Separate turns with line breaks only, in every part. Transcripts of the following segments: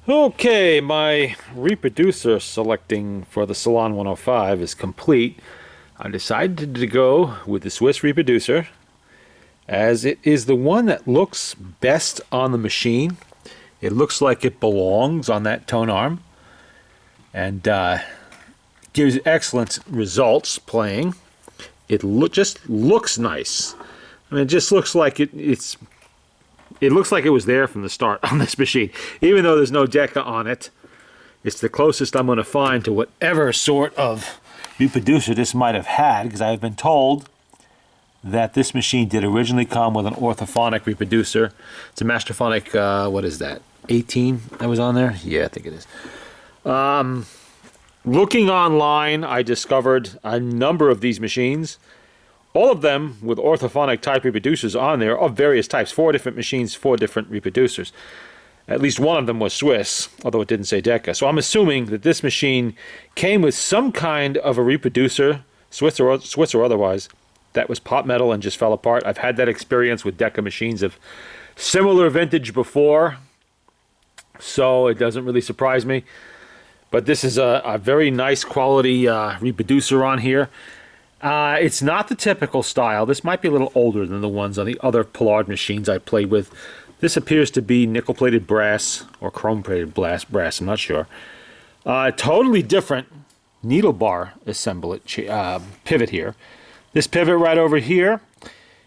Okay, my reproducer selecting for the Salon 105 is complete. I decided to go with the Swiss reproducer as it is the one that looks best on the machine. It looks like it belongs on that tone arm and gives excellent results playing. Just looks nice. I mean, it just looks like it looks like it was there from the start on this machine. Even though there's no Decca on it, it's the closest I'm going to find to whatever sort of reproducer this might have had, because I have been told that this machine did originally come with an orthophonic reproducer. It's a Masterphonic, what is that, 18 that was on there? Yeah, I think it is. Looking online, I discovered a number of these machines. All of them with orthophonic type reproducers on there of various types. 4 different machines, 4 different reproducers. At least one of them was Swiss, although it didn't say Decca. So I'm assuming that this machine came with some kind of a reproducer, Swiss or otherwise, that was pot metal and just fell apart. I've had that experience with Decca machines of similar vintage before, so it doesn't really surprise me. But this is a very nice quality reproducer on here. It's not the typical style. This might be a little older than the ones on the other Pollard machines I played with. This appears to be nickel-plated brass or chrome-plated brass. I'm not sure. Totally different needle bar pivot here. This pivot right over here,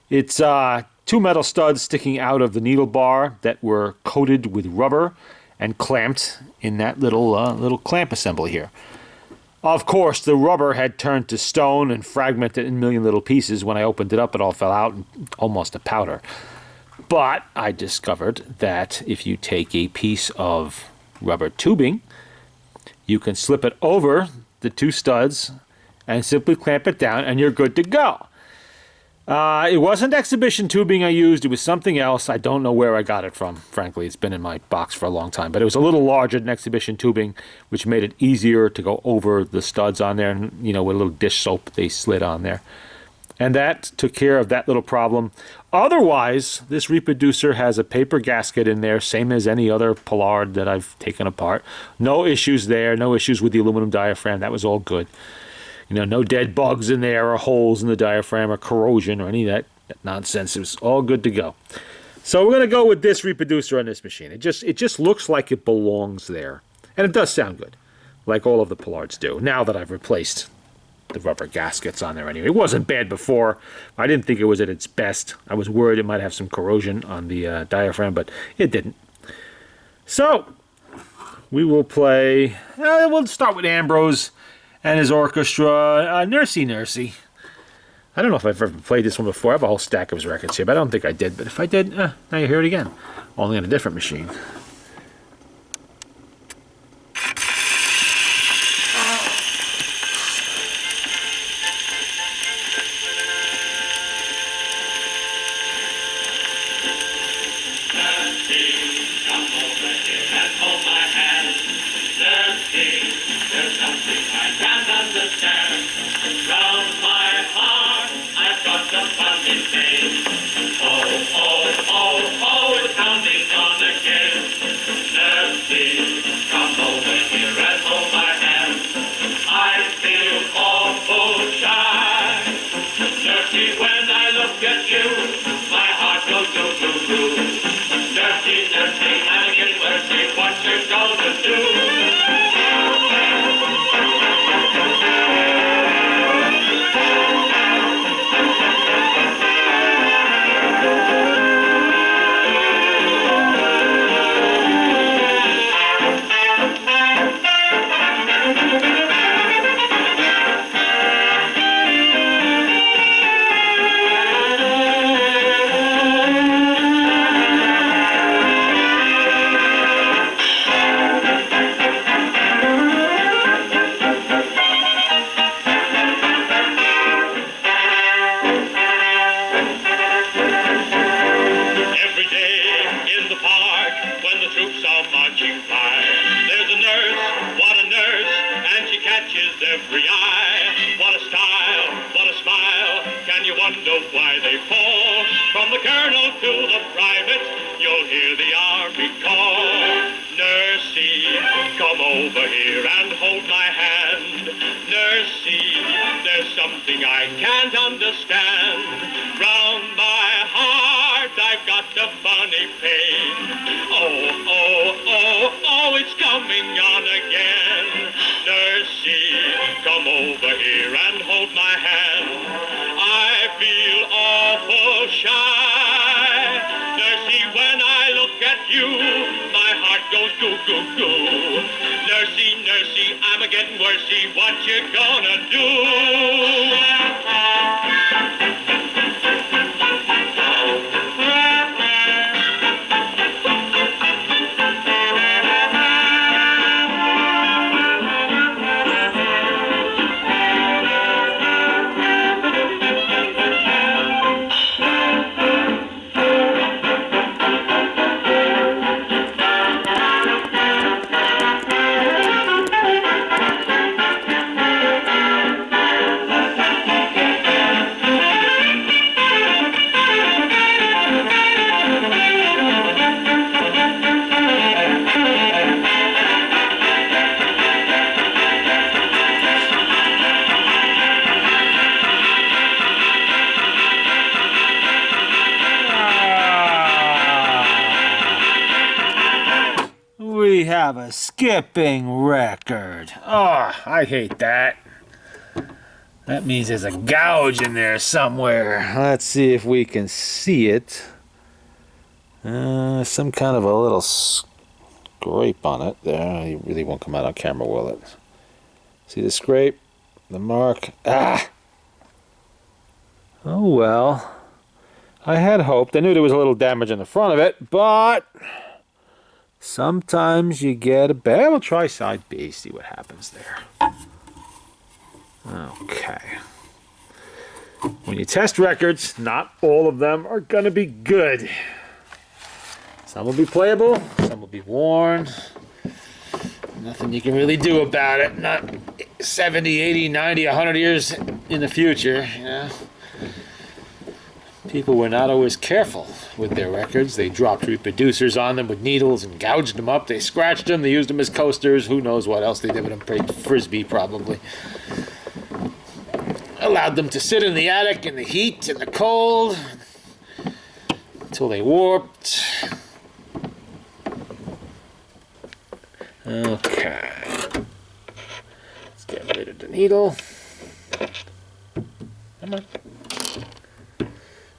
it's 2 metal studs sticking out of the needle bar that were coated with rubber and clamped in that little clamp assembly here. Of course, the rubber had turned to stone and fragmented in a million little pieces. When I opened it up, it all fell out and almost to powder. But I discovered that if you take a piece of rubber tubing, you can slip it over the 2 studs and simply clamp it down, and you're good to go. It wasn't exhibition tubing I used. It was something else. I don't know where I got it from. Frankly, it's been in my box for a long time. But it was a little larger than exhibition tubing, which made it easier to go over the studs on there. And, you know, with a little dish soap they slid on there. And that took care of that little problem. Otherwise, this reproducer has a paper gasket in there, same as any other Pollard that I've taken apart. No issues there. No issues with the aluminum diaphragm. That was all good. You know, no dead bugs in there or holes in the diaphragm or corrosion or any of that nonsense. It was all good to go. So we're going to go with this reproducer on this machine. It just looks like it belongs there. And it does sound good, like all of the Pollards do, now that I've replaced the rubber gaskets on there anyway. It wasn't bad before. I didn't think it was at its best. I was worried it might have some corrosion on the diaphragm, but it didn't. So we will play, we'll start with Ambrose and his orchestra, Nursey Nursey. I don't know if I've ever played this one before. I have a whole stack of his records here, but I don't think I did. But if I did, now you hear it again. Only on a different machine.
There's something I can't understand. Round my heart, I've got a fuzzy pain. Oh, oh, oh, oh, it's pounding on again. Nursey, come over here and hold my hand. I feel awful shy. Nursey, when I look at you, my heart goes do-do-do. Nursey, nursey, Anakin, mercy, what you gonna do? over here and hold my hand. Nursey, there's something I can't understand. Round my heart I've got a funny pain. Oh, oh, oh, oh, it's coming on again. Nursey, come over here and hold my hand. I feel awful shy. Nursey, when I look at you, my heart goes goo, goo, goo. Nursey, nursey, I'm a-getting worsey. What you gonna do?
We have a skipping record. Oh, I hate that. That means there's a gouge in there somewhere. Let's see if we can see it. Some kind of a little scrape on it there. It really won't come out on camera, will it? See the scrape? The mark? Ah! Oh well. I had hoped. I knew there was a little damage on the front of it, but sometimes you get a bad. We'll try side B, see what happens there. Okay. When you test records, not all of them are going to be good. Some will be playable, some will be worn. Nothing you can really do about it. Not 70, 80, 90, 100 years in the future, you know. People were not always careful with their records. They dropped reproducers on them with needles and gouged them up. They scratched them. They used them as coasters. Who knows what else they did with them? Played frisbee, probably. Allowed them to sit in the attic in the heat and the cold until they warped. Okay. Let's get rid of the needle. Come on.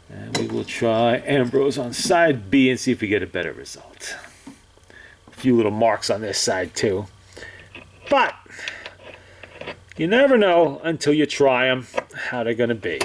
And we will try Ambrose on side B and see if we get a better result. A few little marks on this side too. But you never know until you try them how they're going to be.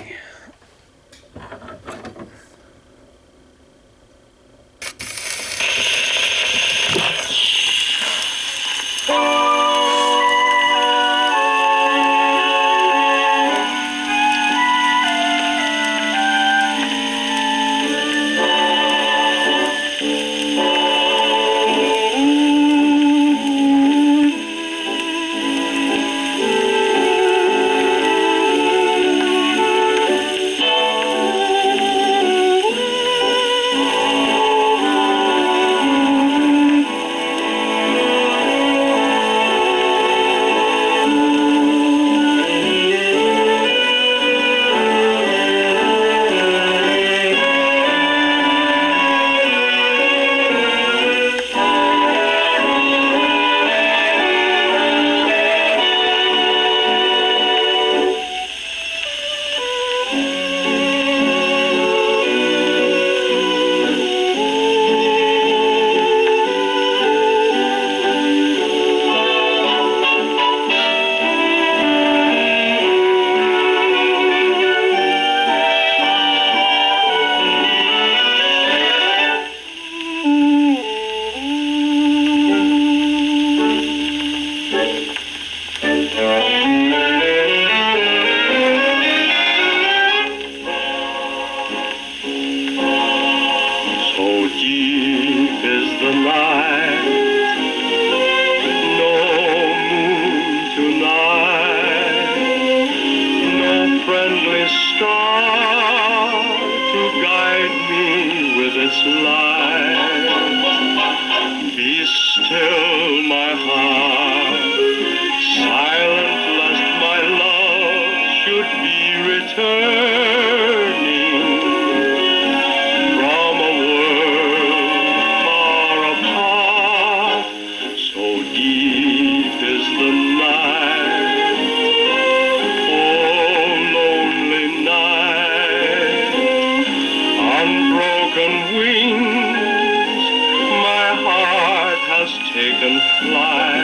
and fly,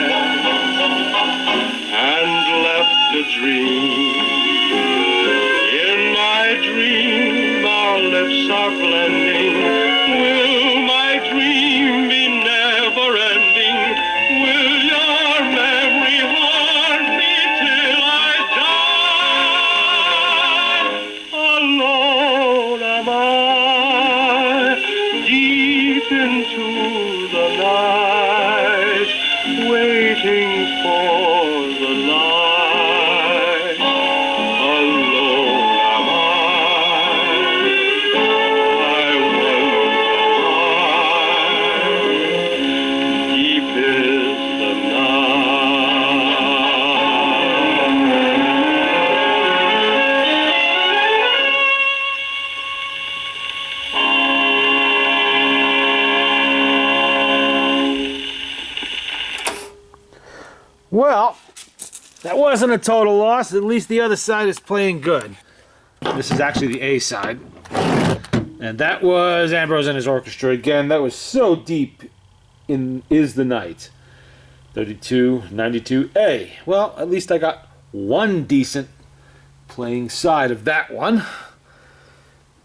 and left a dream. In my dream our lips are blending. Will my dream be never ending? Will your memory haunt me till I die? Alone am I, deep into the night, waiting for the light. Alone am I wonder why, deep is the night.
Well, that wasn't a total loss. At least the other side is playing good. This is actually the A side. And that was Ambrose and his orchestra. Again, that was so deep in Is the Night. 3292A. Well, at least I got one decent playing side of that one.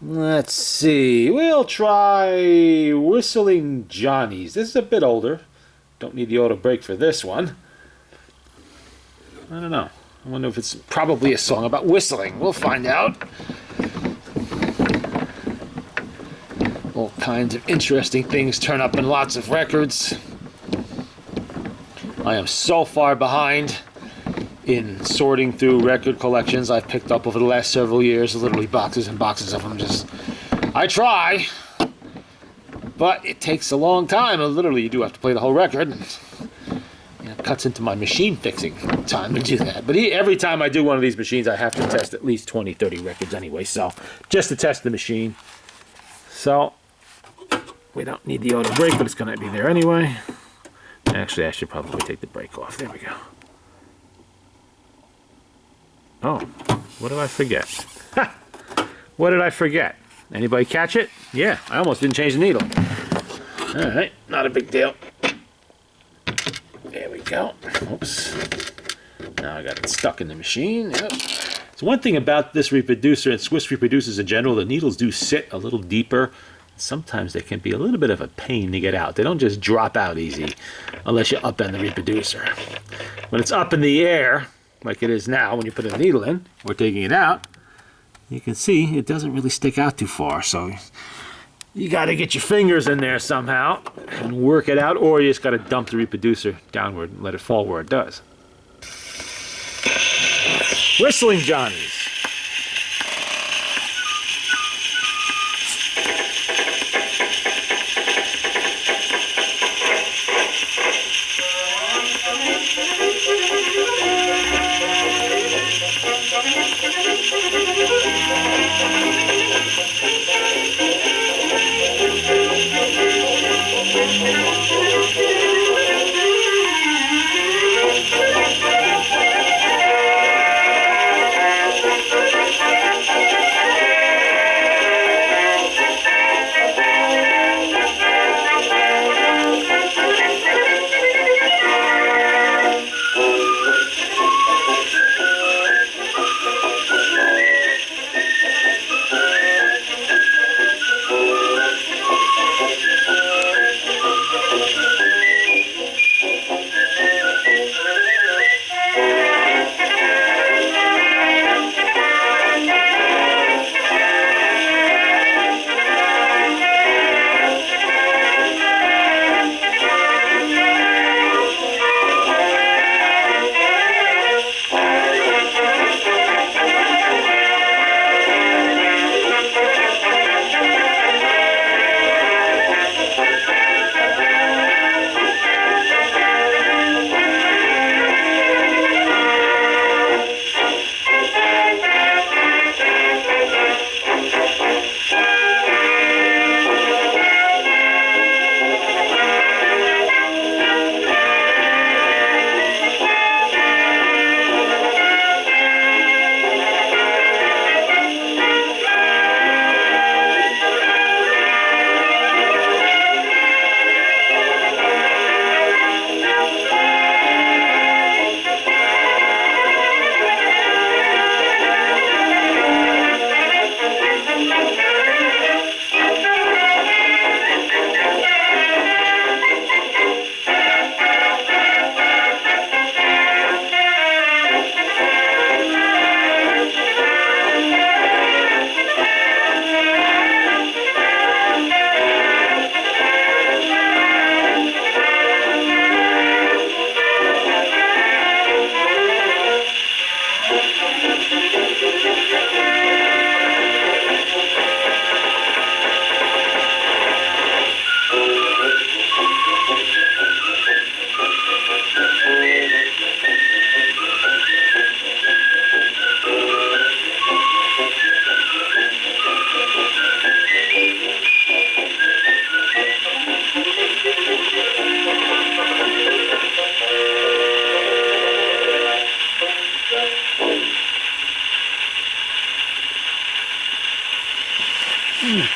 Let's see. We'll try Whistling Johnny's. This is a bit older. Don't need the auto break for this one. I don't know. I wonder if it's probably a song about whistling. We'll find out. All kinds of interesting things turn up in lots of records. I am so far behind in sorting through record collections I've picked up over the last several years. Literally boxes and boxes of them. I try, but it takes a long time. Literally, you do have to play the whole record. It cuts into my machine fixing time to do that. But every time I do one of these machines, I have to test at least 20, 30 records anyway. So, just to test the machine. So, we don't need the auto brake, but it's going to be there anyway. Actually, I should probably take the brake off. There we go. Oh, what did I forget? Ha! What did I forget? Anybody catch it? Yeah, I almost didn't change the needle. All right, not a big deal. There we go. Oops. Now I got it stuck in the machine. Yep. So one thing about this reproducer and Swiss reproducers in general, the needles do sit a little deeper. Sometimes they can be a little bit of a pain to get out. They don't just drop out easy unless you upend the reproducer. When it's up in the air, like it is now when you put a needle in, we're taking it out, you can see it doesn't really stick out too far. So you got to get your fingers in there somehow and work it out, or you just got to dump the reproducer downward and let it fall where it does. Whistling Johnny's.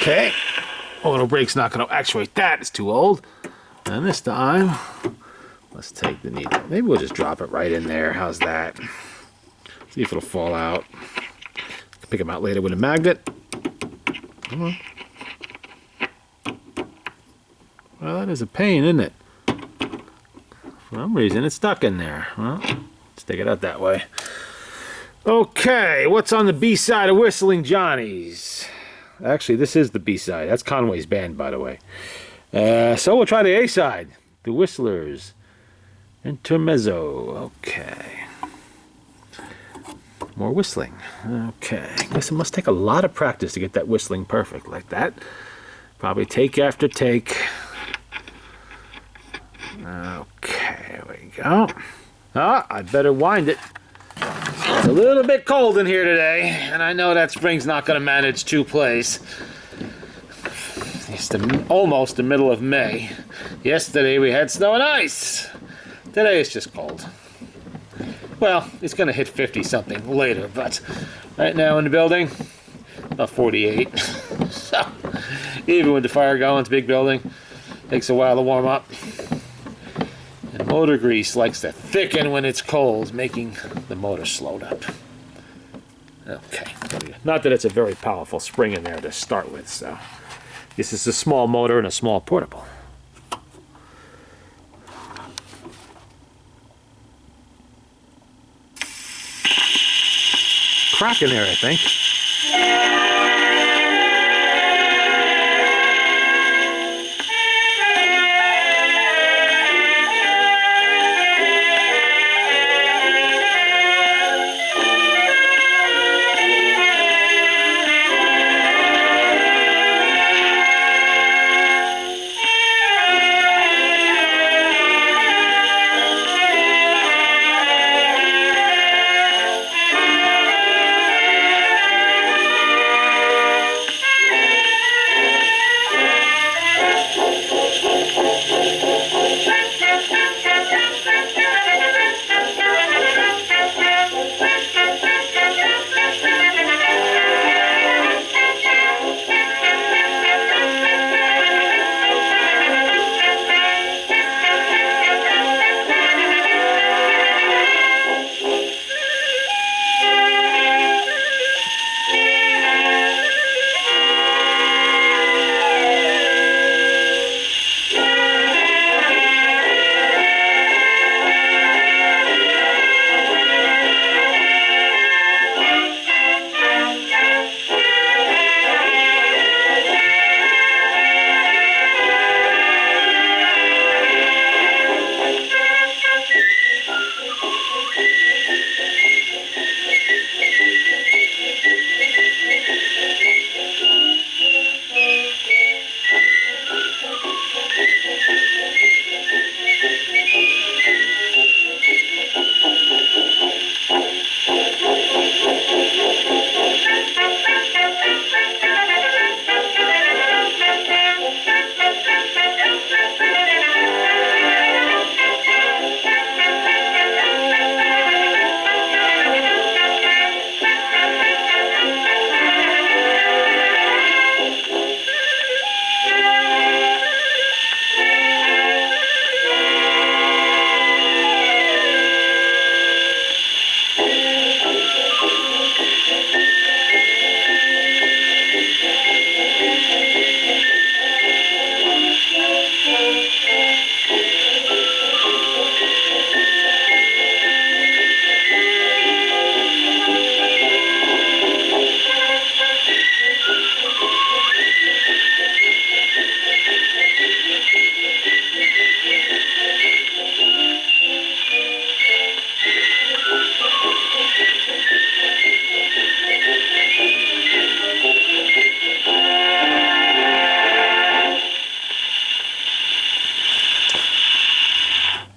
Okay. Auto brake's not going to actuate that. It's too old. And this time, let's take the needle. Maybe we'll just drop it right in there. How's that? See if it'll fall out. Pick them out later with a magnet. Come on. Well, that is a pain, isn't it? For some reason, it's stuck in there. Well, let's take it out that way. Okay, what's on the B side of Whistling Johnny's? Actually, this is the B side. That's Conway's band, by the way. So we'll try the A side. The Whistlers. Intermezzo. Okay. More whistling. Okay. I guess it must take a lot of practice to get that whistling perfect like that. Probably take after take. Okay, there we go. Ah, I better wind it. It's a little bit cold in here today, and I know that spring's not going to manage to place. It's almost the middle of May. Yesterday we had snow and ice. Today it's just cold. Well, it's going to hit 50-something later, but right now in the building, about 48. So, even with the fire going, it's a big building. Takes a while to warm up. And motor grease likes to thicken when it's cold, making the motor slowed up. Okay. Not that it's a very powerful spring in there to start with, so. This is a small motor and a small portable. Crack in there, I think.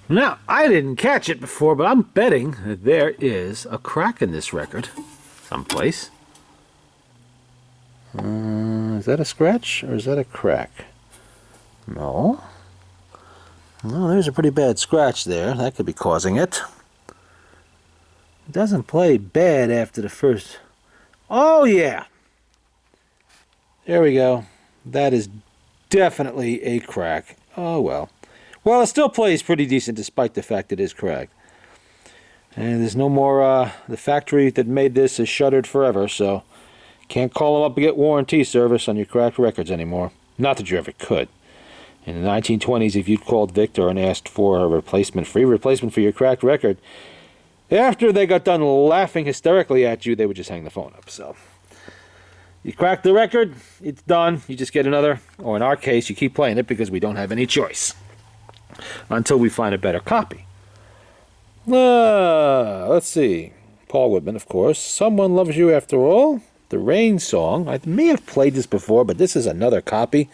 Now, I didn't catch it before, but I'm betting that there is a crack in this record someplace. Is that a scratch or is that a crack? No. Well, there's a pretty bad scratch there. That could be causing it. It doesn't play bad after the first... Oh, yeah! There we go. That is definitely a crack. Oh well. Well, it still plays pretty decent despite the fact it is cracked. And there's no more, the factory that made this is shuttered forever, so can't call them up and get warranty service on your cracked records anymore. Not that you ever could. In the 1920s, if you'd called Victor and asked for a replacement, free replacement for your cracked record, after they got done laughing hysterically at you, they would just hang the phone up. So you crack the record, it's done. You just get another, or in our case, you keep playing it because we don't have any choice until we find a better copy. Let's see. Paul Whitman, of course. Someone Loves You After All. The Rain Song. I may have played this before, but this is another copy.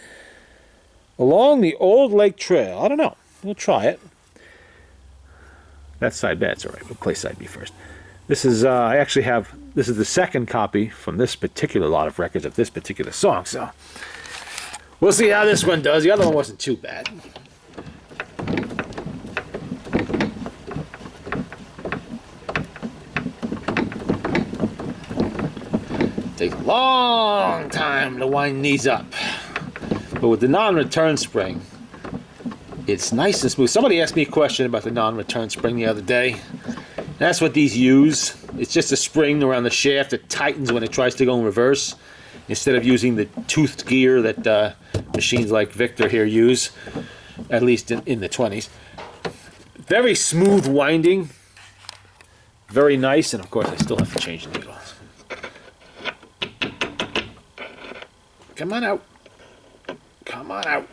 Along the Old Lake Trail. I don't know. We'll try it. That's side B. That's all right. We'll play side B first. This is, I actually have, this is the second copy from this particular lot of records of this particular song, so we'll see how this one does. The other one wasn't too bad. Takes a long time to wind these up. But with the non-return spring, it's nice and smooth. Somebody asked me a question about the non-return spring the other day. That's what these use. It's just a spring around the shaft that tightens when it tries to go in reverse, instead of using the toothed gear that machines like Victor here use, at least in the 20s. Very smooth winding. Very nice, and of course I still have to change the needles. Come on out. Come on out.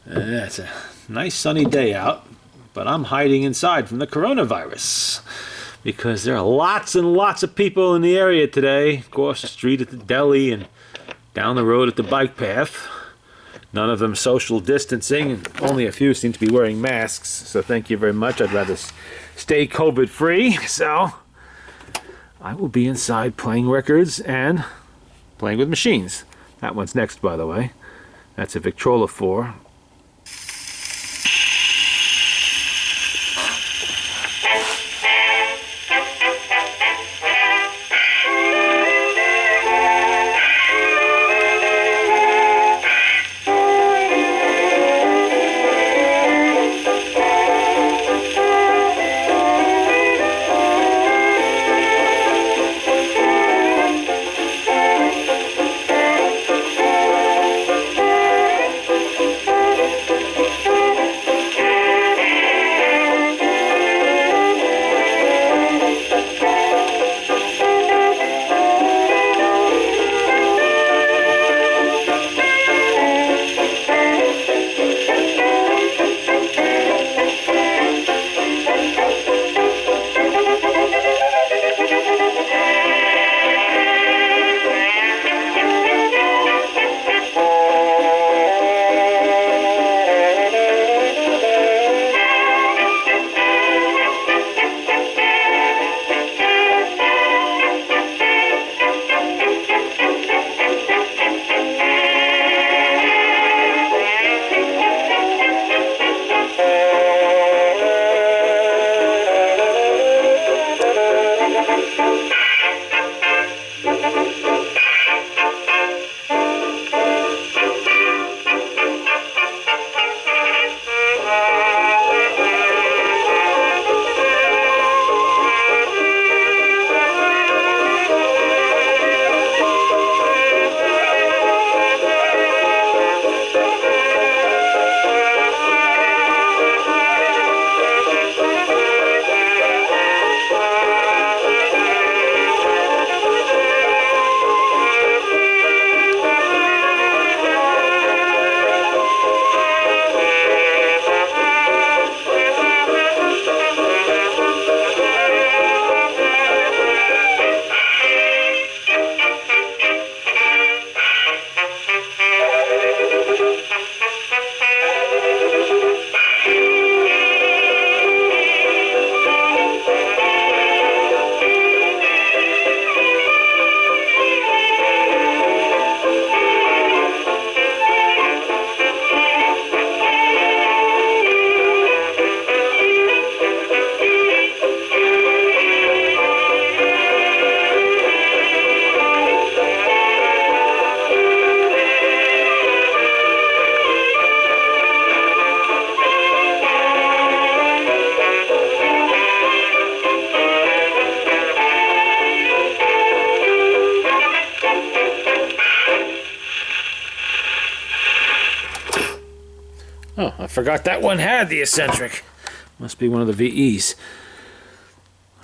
It's a nice sunny day out, but I'm hiding inside from the coronavirus because there are lots and lots of people in the area today. Across the street at the deli and down the road at the bike path. None of them social distancing, and only a few seem to be wearing masks, so thank you very much. I'd rather stay COVID-free, so I will be inside playing records and playing with machines. That one's next, by the way. That's a Victrola 4. forgot that one had the eccentric. Must be one of the VEs.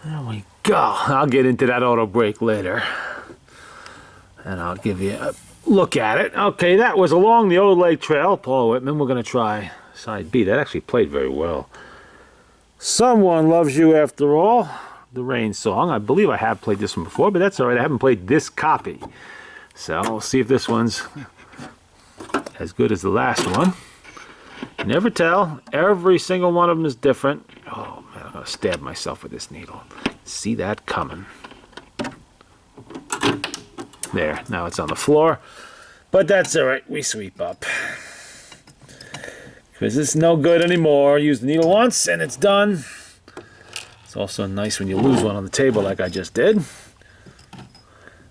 There we go. I'll get into that auto brake later. And I'll give you a look at it. Okay, that was along the old lake trail, Paul Whitman. We're going to try side B. That actually played very well. Someone Loves You After All, the Rain song. I believe I have played this one before, but that's all right. I haven't played this copy. So we'll see if this one's as good as the last one. Never tell. Every single one of them is different. Oh, man, I'm going to stab myself with this needle. See that coming. There, now it's on the floor. But that's all right. We sweep up. Because it's no good anymore. Use the needle once and it's done. It's also nice when you lose one on the table like I just did.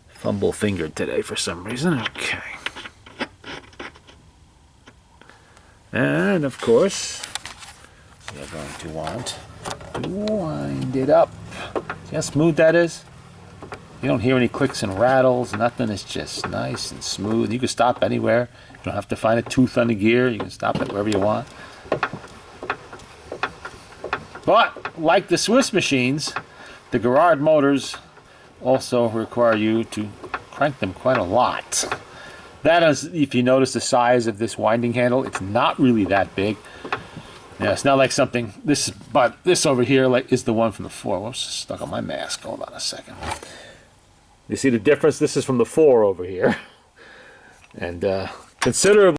Fumble fingered today for some reason. Okay. And of course, you're going to want to wind it up. See how smooth that is? You don't hear any clicks and rattles, nothing. It's just nice and smooth. You can stop anywhere. You don't have to find a tooth on the gear. You can stop it wherever you want. But, like the Swiss machines, the Garrard motors also require you to crank them quite a lot. That is, if you notice the size of this winding handle, it's not really that big. Yeah, it's not like something, but this over here like is the one from the 4. Whoops, stuck on my mask. Hold on a second. You see the difference? This is from the 4 over here. And considerably